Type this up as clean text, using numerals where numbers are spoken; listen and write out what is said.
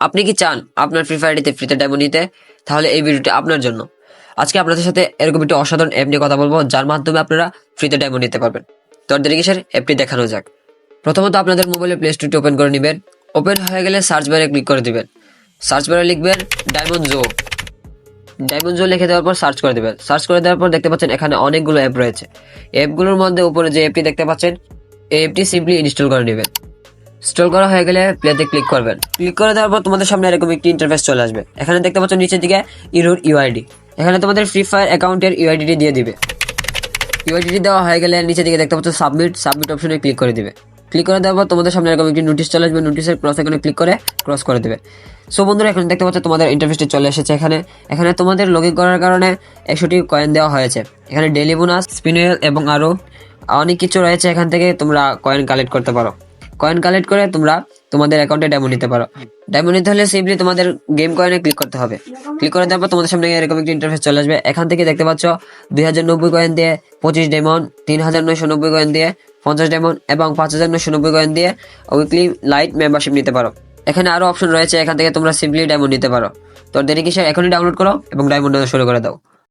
আপনি কি চান আপনার ফ্রি ফায়ারটিতে ফ্রিতে ডায়মন্ড নিতে? তাহলে এই ভিডিওটি আপনার জন্য। আজকে আপনাদের সাথে এরকম একটি অসাধারণ অ্যাপ নিয়ে কথা বলবো, যার মাধ্যমে আপনারা ফ্রিতে ডায়মন্ড নিতে পারবেন। তো আর দেরি কিসের, অ্যাপটি দেখানো যাক। প্রথমত আপনাদের মোবাইলে প্লে স্টোরটি ওপেন করে নেবেন। ওপেন হয়ে গেলে সার্চ বারে ক্লিক করে দিবেন। সার্চ বারে লিখবেন ডায়মন্ড জো। ডায়মন্ড জো লিখে দেওয়ার পর সার্চ করে দেবেন। সার্চ করে দেওয়ার পর দেখতে পাচ্ছেন এখানে অনেকগুলো অ্যাপ রয়েছে। অ্যাপগুলোর মধ্যে উপরে যে অ্যাপটি দেখতে পাচ্ছেন, এই অ্যাপটি সিম্পলি ইনস্টল করে নেবেন। ইনস্টল করা হয়ে গেলে প্লেতে ক্লিক করবেন। ক্লিক করে দেওয়ার পর তোমাদের সামনে এরকম একটি ইন্টারফেস চলে আসবে। এখানে দেখতে পাচ্ছ নিচের দিকে ইউর ইউআইডি। এখানে তোমাদের ফ্রি ফায়ার অ্যাকাউন্টের ইউআইডিটি দিয়ে দিবে। ইউআইডিটি দেওয়া হয়ে গেলে নিচের দিকে দেখতে পাচ্ছ সাবমিট অপশনে ক্লিক করে দিবে। ক্লিক করে দেওয়ার পর তোমাদের সামনে এরকম একটি নোটিশ চলে আসবে। নোটিশের ক্রস এখানে ক্লিক করে ক্রস করে দেবে। সো বন্ধুরা, এখানে দেখতে পাচ্ছ তোমাদের ইন্টারফেসটি চলে এসেছে। এখানে তোমাদের লগ ইন করার কারণে 100টি কয়েন দেওয়া হয়েছে। এখানে ডেইলি বোনাস, স্পিনেল এবং আরো অনেক কিছু রয়েছে। এখান থেকে তোমরা কয়েন কালেক্ট করতে পারো। কয়েন কালেক্ট করে তোমরা তোমাদের অ্যাকাউন্টে ডায়মন্ড নিতে পারো। ডায়মন্ড নিতে হলে সিম্পলি তোমাদের গেম কয়েনে ক্লিক করতে হবে। ক্লিক করে দেওয়ার পর তোমাদের সামনে এরকম একটি ইন্টারফেস চলে আসবে। এখান থেকে দেখতে পাচ্ছ 2090 কয়েন দিয়ে 25 ডায়মন্ড, 3990 কয়েন দিয়ে 50 ডায়মন্ড এবং 5990 কয়েন দিয়ে উইকলি লাইট মেম্বারশিপ নিতে পারো। এখানে আরো অপশন রয়েছে, এখান থেকে তোমরা সিম্পলি ডায়মন্ড নিতে পারো। তো দেরি কিসের, এখনই ডাউনলোড করো এবং ডায়মন্ড শুরু করে দাও।